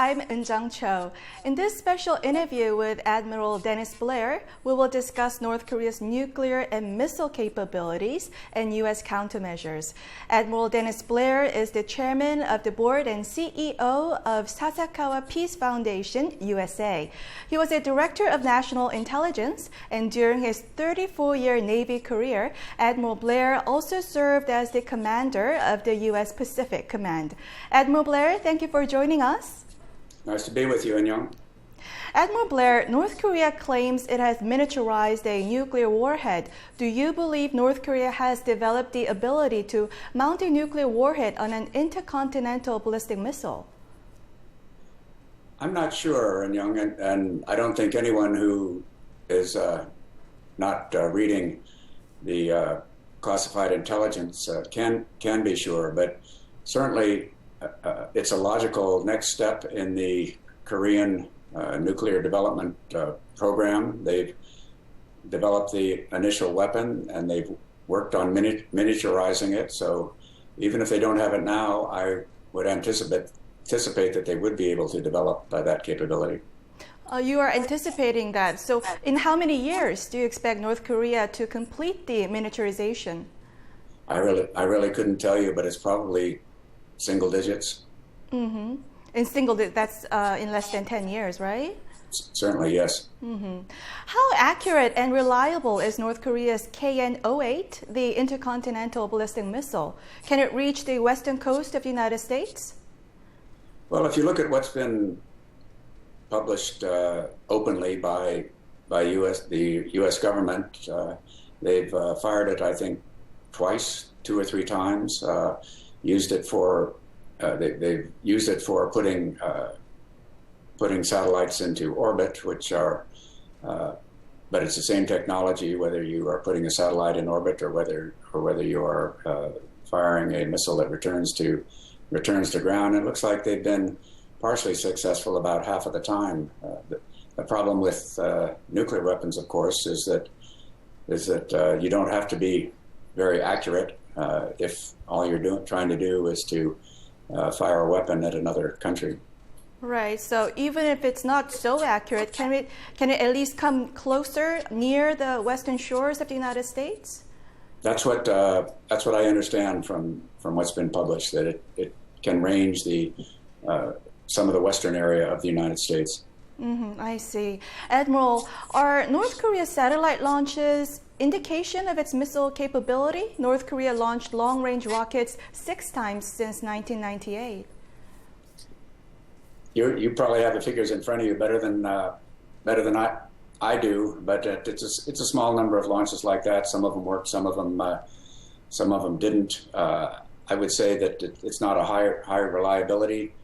I'm Eunjung Cho. In this special interview with Admiral Dennis Blair, we will discuss North Korea's nuclear and missile capabilities and U.S. countermeasures. Admiral Dennis Blair is the chairman of the board and CEO of Sasakawa Peace Foundation, USA. He was a director of national intelligence, and during his 34-year Navy career, Admiral Blair also served as the commander of the U.S. Pacific Command. Admiral Blair, thank you for joining us. Nice to be with you, Eunjung. Admiral Blair, North Korea claims it has miniaturized a nuclear warhead. Do you believe North Korea has developed the ability to mount a nuclear warhead on an intercontinental ballistic missile? I'm not sure, Eunjung, and I don't think anyone who is not reading the classified intelligence can be sure, but certainly it's a logical next step in the Korean nuclear development program. They've developed the initial weapon and they've worked on miniaturizing it. So even if they don't have it now, I would anticipate that they would be able to develop that capability. You are anticipating that. So in how many years do you expect North Korea to complete the miniaturization? I really couldn't tell you, but it's probably single digits. Mm-hmm. That's in less than 10 years, right? Certainly, yes. Mm-hmm. How accurate and reliable is North Korea's KN-08, the intercontinental ballistic missile? Can it reach the western coast of the United States? Well, if you look at what's been published openly by the U.S. government, they've fired it, I think, twice, 2 or 3 times. They've used it for putting satellites into orbit, but it's the same technology whether you are putting a satellite in orbit or whether you are firing a missile that returns to ground. It looks like they've been partially successful about half of the time. The problem with nuclear weapons, of course, is that you don't have to be very accurate if all you're trying to do is to fire a weapon at another country. Right. So even if it's not so accurate, can it at least come closer, near the western shores of the United States? That's what I understand from what's been published, that it can range some of the western area of the United States. Mm-hmm, I see. Admiral, are North Korea's satellite launches indication of its missile capability? North Korea launched long-range rockets 6 times since 1998. You probably have the figures in front of you better than I do, but it's a small number of launches like that. Some of them worked, some of them didn't. I would say that it's not a high reliability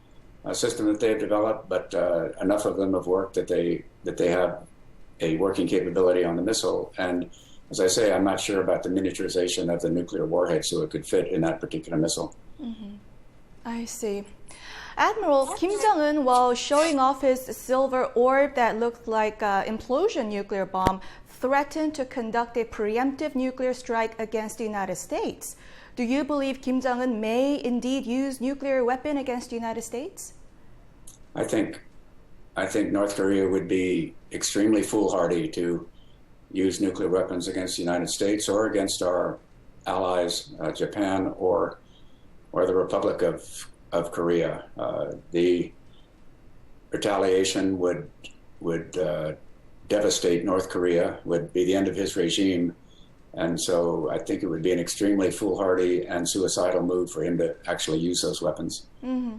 system that they've developed, but enough of them have worked that they have a working capability on the missile. And as I say, I'm not sure about the miniaturization of the nuclear warhead, so it could fit in that particular missile. Mm-hmm. I see. Admiral, Kim Jong-un, while showing off his silver orb that looked like an implosion nuclear bomb, threatened to conduct a preemptive nuclear strike against the United States. Do you believe Kim Jong-un may indeed use nuclear weapon against the United States? I think North Korea would be extremely foolhardy to use nuclear weapons against the United States or against our allies, Japan or the Republic of Korea. The retaliation would devastate North Korea, would be the end of his regime. And so I think it would be an extremely foolhardy and suicidal move for him to actually use those weapons. Mm-hmm.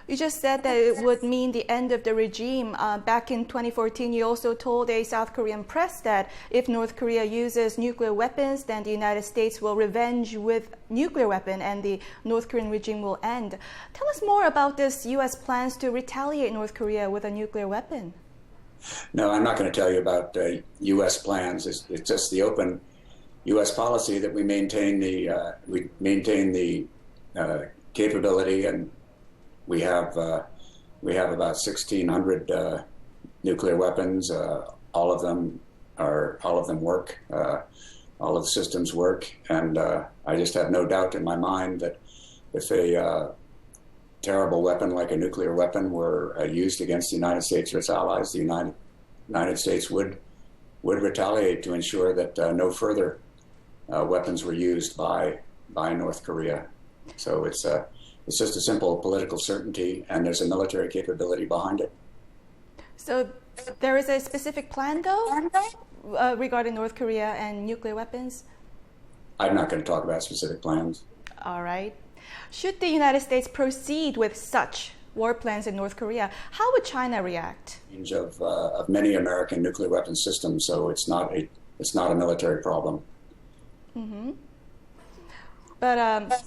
You just said that it would mean the end of the regime. Back in 2014, you also told a South Korean press that if North Korea uses nuclear weapons, then the United States will revenge with nuclear weapon and the North Korean regime will end. Tell us more about this U.S. plans to retaliate North Korea with a nuclear weapon. No, I'm not going to tell you about U.S. plans. It's just the open U.S. policy that we maintain the capability, and we have about 1,600 nuclear weapons. All of them work. All of the systems work, and I just have no doubt in my mind that if terrible weapon like a nuclear weapon were used against the United States or its allies, the United States would retaliate to ensure that no further weapons were used by North Korea. So it's just a simple political certainty, and there's a military capability behind it. So there is a specific plan, though, regarding North Korea and nuclear weapons? I'm not going to talk about specific plans. All right. Should the United States proceed with such war plans in North Korea, how would China react? Of many American nuclear weapon systems, so it's not a military problem. Mm-hmm. But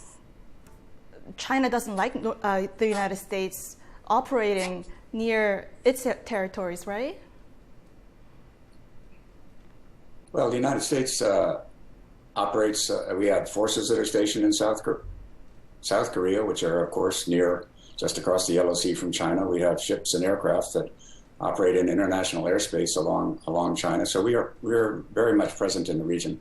China doesn't like the United States operating near its territories, right? Well, the United States operates. We have forces that are stationed in South Korea, which are, of course, just across the Yellow Sea from China. We have ships and aircraft that operate in international airspace along China. So we're very much present in the region.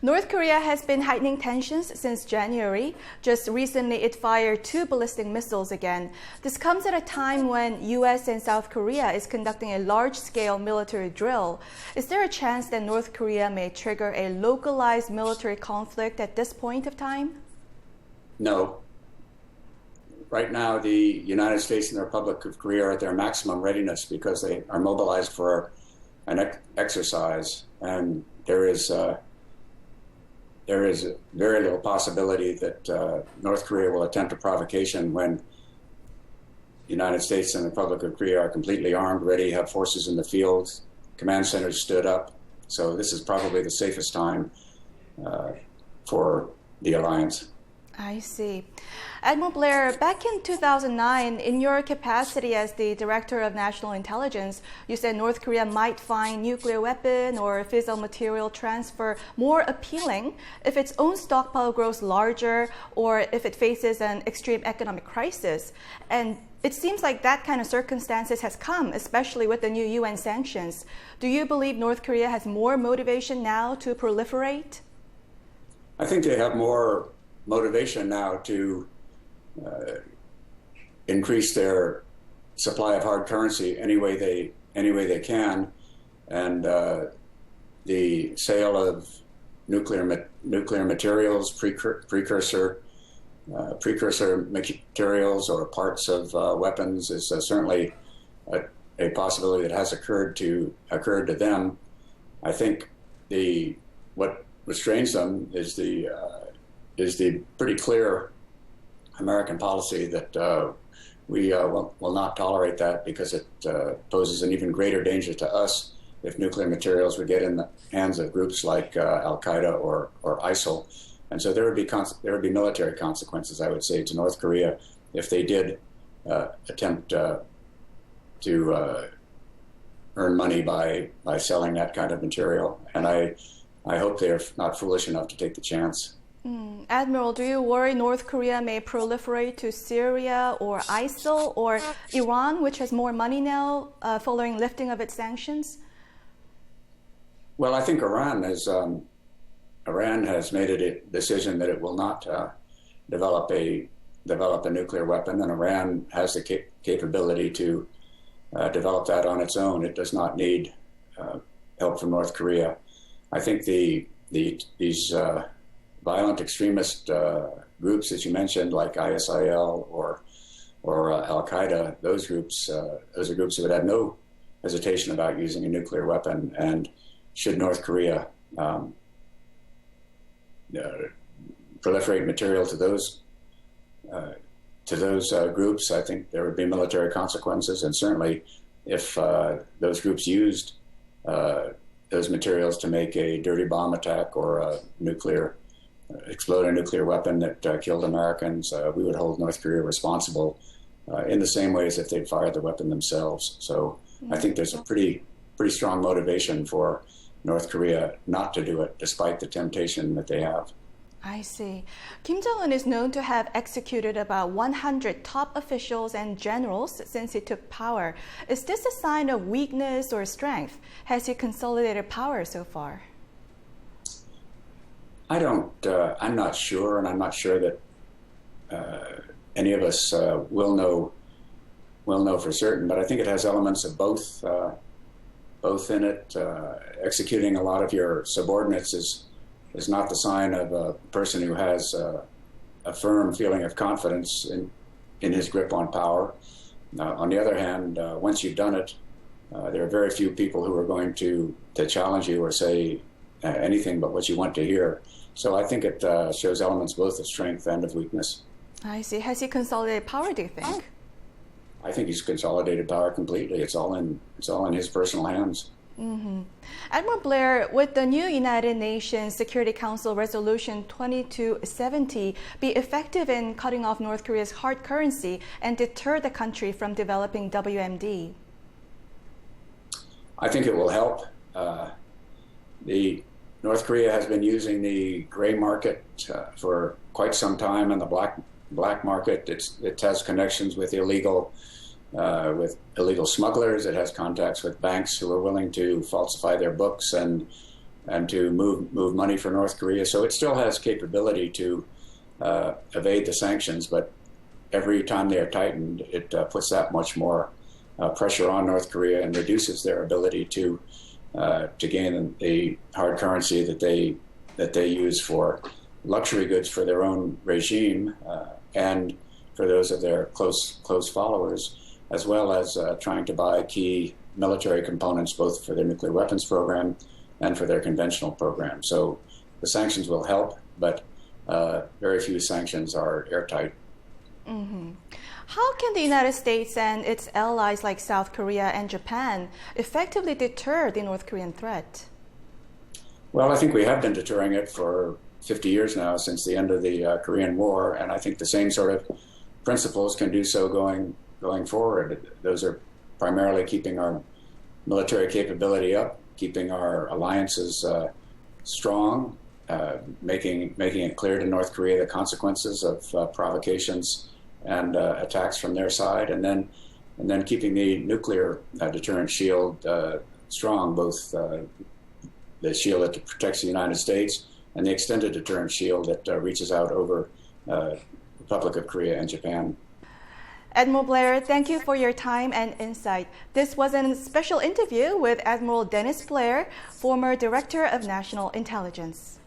North Korea has been heightening tensions since January. Just recently, it fired 2 ballistic missiles again. This comes at a time when U.S. and South Korea is conducting a large-scale military drill. Is there a chance that North Korea may trigger a localized military conflict at this point of time? No. Right now, the United States and the Republic of Korea are at their maximum readiness because they are mobilized for an exercise, and there is very little possibility that North Korea will attempt a provocation when the United States and the Republic of Korea are completely armed, ready, have forces in the field, command centers stood up. So this is probably the safest time for the alliance. I see. Admiral Blair, back in 2009, in your capacity as the Director of National Intelligence, you said North Korea might find nuclear weapon or fissile material transfer more appealing if its own stockpile grows larger or if it faces an extreme economic crisis. And it seems like that kind of circumstances has come, especially with the new UN sanctions. Do you believe North Korea has more motivation now to proliferate? I think they have more motivation now to increase their supply of hard currency any way they can, and the sale of nuclear materials, precursor materials, or parts of weapons is certainly a possibility that has occurred to them. I think what restrains them is the pretty clear American policy that we will not tolerate that because it poses an even greater danger to us if nuclear materials would get in the hands of groups like Al-Qaeda or ISIL. And so there would be military consequences, I would say, to North Korea if they did attempt to earn money by selling that kind of material. And I hope they're not foolish enough to take the chance. Admiral, do you worry North Korea may proliferate to Syria or ISIL or Iran, which has more money now following lifting of its sanctions? Well, I think Iran has made a decision that it will not develop a nuclear weapon, and Iran has the capability to develop that on its own. It does not need help from North Korea. I think these violent extremist groups that you mentioned, like ISIL or Al-Qaeda, those are groups that would have no hesitation about using a nuclear weapon. And should North Korea proliferate material to those groups, I think there would be military consequences. And certainly, if those groups used those materials to make a dirty bomb attack or explode a nuclear weapon that killed Americans, we would hold North Korea responsible in the same way as if they'd fired the weapon themselves. So I think there's a pretty strong motivation for North Korea not to do it, despite the temptation that they have. I see. Kim Jong-un is known to have executed about 100 top officials and generals since he took power. Is this a sign of weakness or strength? Has he consolidated power so far? I'm not sure, and I'm not sure that any of us will know for certain. But I think it has elements of both in it. Executing a lot of your subordinates is not the sign of a person who has a firm feeling of confidence in his grip on power. On the other hand, once you've done it, there are very few people who are going to challenge you or say anything but what you want to hear. So I think it shows elements both of strength and of weakness. I see. Has he consolidated power, do you think? I think he's consolidated power completely. It's all in his personal hands. Mm-hmm. Admiral Blair, would the new United Nations Security Council Resolution 2270 be effective in cutting off North Korea's hard currency and deter the country from developing WMD? I think it will help. North Korea has been using the gray market for quite some time, and the black market. It has connections with illegal smugglers. It has contacts with banks who are willing to falsify their books and to move money for North Korea. So it still has capability to evade the sanctions, but every time they are tightened, it puts that much more pressure on North Korea and reduces their ability to gain the hard currency that they use for luxury goods for their own regime and for those of their close followers, as well as trying to buy key military components both for their nuclear weapons program and for their conventional program. So the sanctions will help, but very few sanctions are airtight. Mm-hmm. How can the United States and its allies like South Korea and Japan effectively deter the North Korean threat? Well, I think we have been deterring it for 50 years now, since the end of the Korean War, and I think the same sort of principles can do so going forward. Those are primarily keeping our military capability up, keeping our alliances strong, making it clear to North Korea the consequences of provocations and attacks from their side, and then keeping the nuclear deterrent shield strong, both the shield that protects the United States and the extended deterrent shield that reaches out over Republic of Korea and Japan. Admiral Blair, thank you for your time and insight. This was a special interview with Admiral Dennis Blair, former Director of National Intelligence.